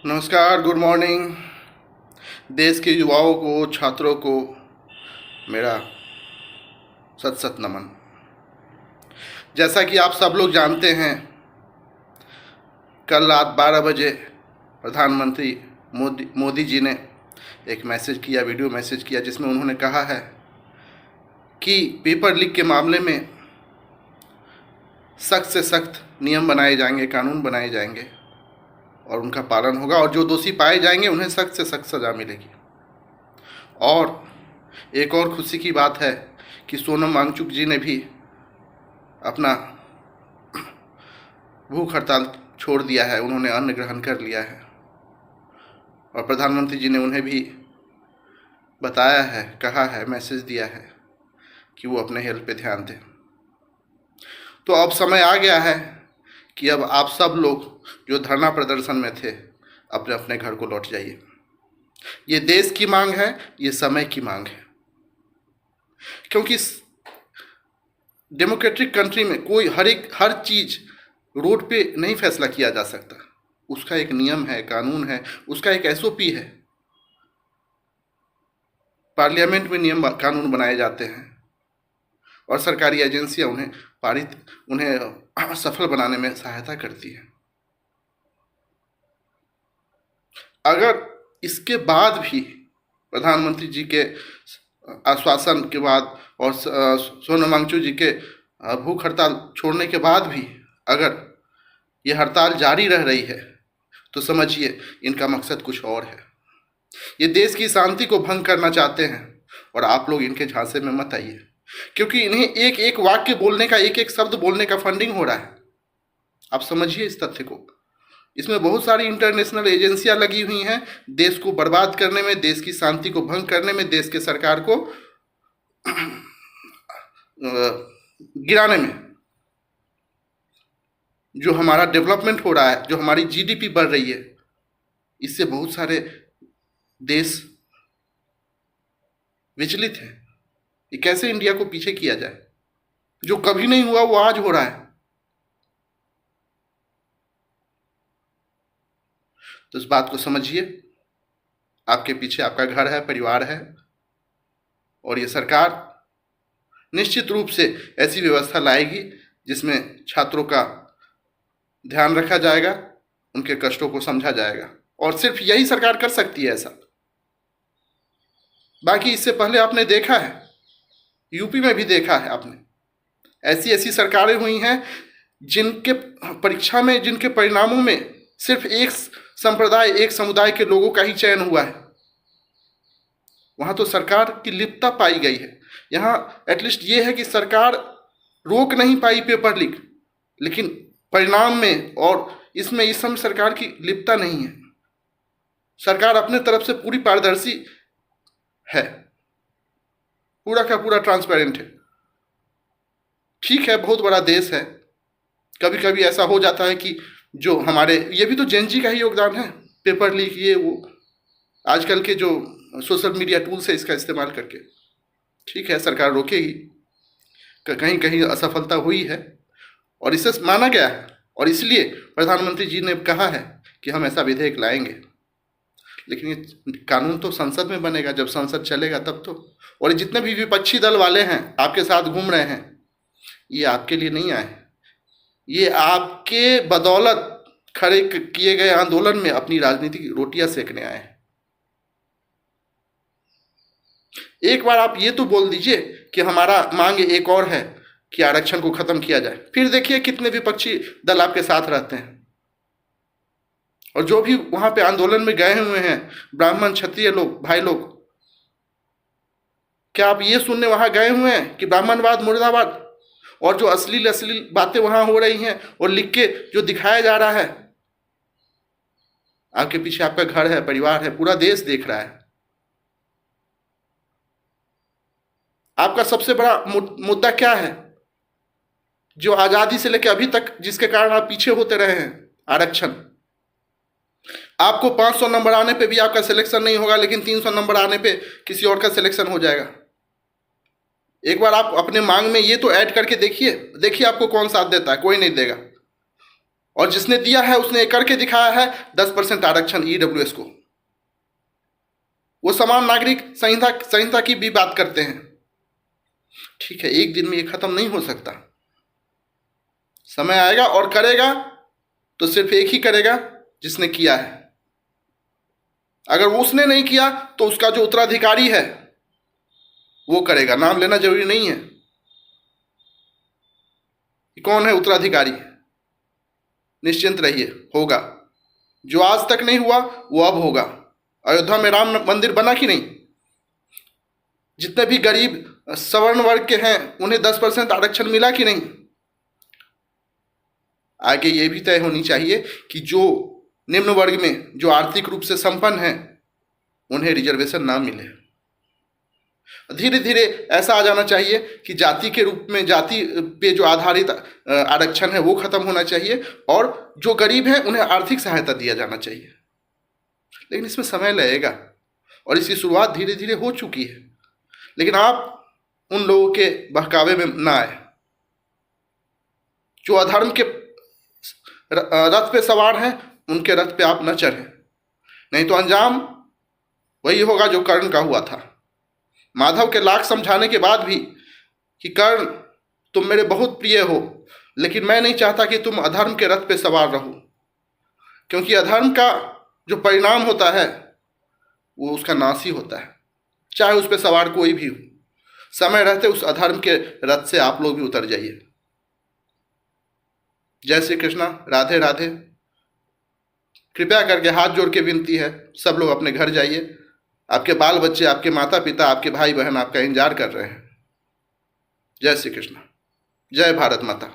नमस्कार, good morning. देश के युवाओं को, छात्रों को मेरा सत सत नमन। जैसा कि आप सब लोग जानते हैं, कल रात 12 बजे प्रधानमंत्री मोदी जी ने एक मैसेज किया, वीडियो मैसेज किया, जिसमें उन्होंने कहा है कि पेपर लीक के मामले में सख्त से सख्त नियम बनाए जाएंगे, कानून बनाए जाएंगे और उनका पालन होगा, और जो दोषी पाए जाएंगे उन्हें सख्त से सख्त सज़ा मिलेगी। और एक और खुशी की बात है कि सोनम वांगचुक जी ने भी अपना भूख हड़ताल छोड़ दिया है, उन्होंने अन्न ग्रहण कर लिया है और प्रधानमंत्री जी ने उन्हें भी बताया है, कहा है, मैसेज दिया है कि वो अपने हेल्थ पे ध्यान दें। तो अब समय आ गया है कि अब आप सब लोग जो धरना प्रदर्शन में थे, अपने अपने घर को लौट जाइए। ये देश की मांग है, ये समय की मांग है, क्योंकि डेमोक्रेटिक कंट्री में कोई हर चीज़ रोड पे नहीं फैसला किया जा सकता। उसका एक नियम है, कानून है, उसका एक एसओपी है। पार्लियामेंट में नियम कानून बनाए जाते हैं और सरकारी एजेंसियां उन्हें सफल बनाने में सहायता करती है। अगर इसके बाद भी प्रधानमंत्री जी के आश्वासन के बाद और सोनम वांगचुक जी के भूख हड़ताल छोड़ने के बाद भी अगर ये हड़ताल जारी रह रही है, तो समझिए इनका मकसद कुछ और है। ये देश की शांति को भंग करना चाहते हैं और आप लोग इनके झांसे में मत आइए, क्योंकि इन्हें एक एक वाक्य बोलने का, एक एक शब्द बोलने का फंडिंग हो रहा है। आप समझिए इस तथ्य को। इसमें बहुत सारी इंटरनेशनल एजेंसियां लगी हुई हैं देश को बर्बाद करने में, देश की शांति को भंग करने में, देश के सरकार को गिराने में। जो हमारा डेवलपमेंट हो रहा है, जो हमारी जीडीपी बढ़ रही है, इससे बहुत सारे देश विचलित हैं। ये कैसे इंडिया को पीछे किया जाए? जो कभी नहीं हुआ वो आज हो रहा है। तो इस बात को समझिए। आपके पीछे आपका घर है, परिवार है, और ये सरकार निश्चित रूप से ऐसी व्यवस्था लाएगी जिसमें छात्रों का ध्यान रखा जाएगा, उनके कष्टों को समझा जाएगा, और सिर्फ यही सरकार कर सकती है ऐसा। बाकी इससे पहले आपने देखा है, यूपी में भी देखा है आपने, ऐसी ऐसी सरकारें हुई हैं जिनके परीक्षा में, जिनके परिणामों में सिर्फ एक संप्रदाय, एक समुदाय के लोगों का ही चयन हुआ है। वहां तो सरकार की लिप्तता पाई गई है। यहाँ एटलीस्ट ये है कि सरकार रोक नहीं पाई पेपर लीक, लेकिन परिणाम में और इसमें इस समय सरकार की लिप्तता नहीं है। सरकार अपने तरफ से पूरी पारदर्शी है, पूरा का पूरा ट्रांसपेरेंट है। ठीक है, बहुत बड़ा देश है, कभी कभी ऐसा हो जाता है कि जो हमारे, ये भी तो जेनजी का ही योगदान है, पेपर लीक, ये वो आजकल के जो सोशल मीडिया टूल्स है इसका इस्तेमाल करके। ठीक है, सरकार रोकेगी, कहीं कहीं असफलता हुई है और इसे माना गया है, और इसलिए प्रधानमंत्री जी ने कहा है कि हम ऐसा विधेयक लाएंगे। लेकिन ये कानून तो संसद में बनेगा, जब संसद चलेगा तब तो। और जितने भी विपक्षी दल वाले हैं आपके साथ घूम रहे हैं, ये आपके लिए नहीं आए, ये आपके बदौलत खड़े किए गए आंदोलन में अपनी राजनीतिक रोटियां सेकने आए हैं। एक बार आप ये तो बोल दीजिए कि हमारा मांग एक और है कि आरक्षण को खत्म किया जाए, फिर देखिए कितने विपक्षी दल आपके साथ रहते हैं। और जो भी वहां पे आंदोलन में गए हुए हैं, ब्राह्मण, क्षत्रिय लोग, भाई लोग, क्या आप ये सुनने वहां गए हुए हैं कि ब्राह्मणवाद मुर्दाबाद, और जो अश्लील अश्लील बातें वहां हो रही हैं और लिख के जो दिखाया जा रहा है? आपके पीछे आपका घर है, परिवार है, पूरा देश देख रहा है। आपका सबसे बड़ा मुद्दा क्या है जो आजादी से लेकर अभी तक, जिसके कारण आप पीछे होते रहे हैं? आरक्षण। आपको 500 नंबर आने पे भी आपका सिलेक्शन नहीं होगा, लेकिन 300 नंबर आने पे किसी और का सिलेक्शन हो जाएगा। एक बार आप अपने मांग में ये तो ऐड करके देखिए, देखिए आपको कौन साथ देता है। कोई नहीं देगा। और जिसने दिया है उसने करके दिखाया है 10% आरक्षण ईडब्ल्यूएस को। वो समान नागरिक संहिता की भी बात करते हैं। ठीक है, एक दिन में ये खत्म नहीं हो सकता, समय आएगा और करेगा तो सिर्फ एक ही करेगा जिसने किया है। अगर उसने नहीं किया तो उसका जो उत्तराधिकारी है वो करेगा। नाम लेना जरूरी नहीं है कि कौन है उत्तराधिकारी, निश्चिंत रहिए, होगा। जो आज तक नहीं हुआ वो अब होगा। अयोध्या में राम मंदिर बना कि नहीं? जितने भी गरीब सवर्ण वर्ग के हैं उन्हें 10% आरक्षण मिला कि नहीं? आगे ये भी तय होनी चाहिए कि जो निम्न वर्ग में जो आर्थिक रूप से संपन्न हैं उन्हें रिजर्वेशन ना मिले। धीरे धीरे ऐसा आ जाना चाहिए कि जाति के रूप में, जाति पे जो आधारित आरक्षण है वो खत्म होना चाहिए और जो गरीब हैं उन्हें आर्थिक सहायता दिया जाना चाहिए। लेकिन इसमें समय लगेगा और इसकी शुरुआत धीरे धीरे हो चुकी है। लेकिन आप उन लोगों के बहकावे में ना आए जो अधर्म के रथ पे सवार हैं, उनके रथ पे आप न चढ़ें, नहीं तो अंजाम वही होगा जो कर्ण का हुआ था। माधव के लाख समझाने के बाद भी कि कर्ण तुम मेरे बहुत प्रिय हो, लेकिन मैं नहीं चाहता कि तुम अधर्म के रथ पे सवार रहो, क्योंकि अधर्म का जो परिणाम होता है वो उसका नाश ही होता है, चाहे उस पर सवार कोई भी हो। समय रहते उस अधर्म के रथ से आप लोग भी उतर जाइए। जय श्री कृष्णा, राधे राधे। कृपया करके हाथ जोड़ के विनती है, सब लोग अपने घर जाइए। आपके बाल बच्चे, आपके माता पिता, आपके भाई बहन आपका इंतजार कर रहे हैं। जय श्री कृष्ण, जय भारत माता।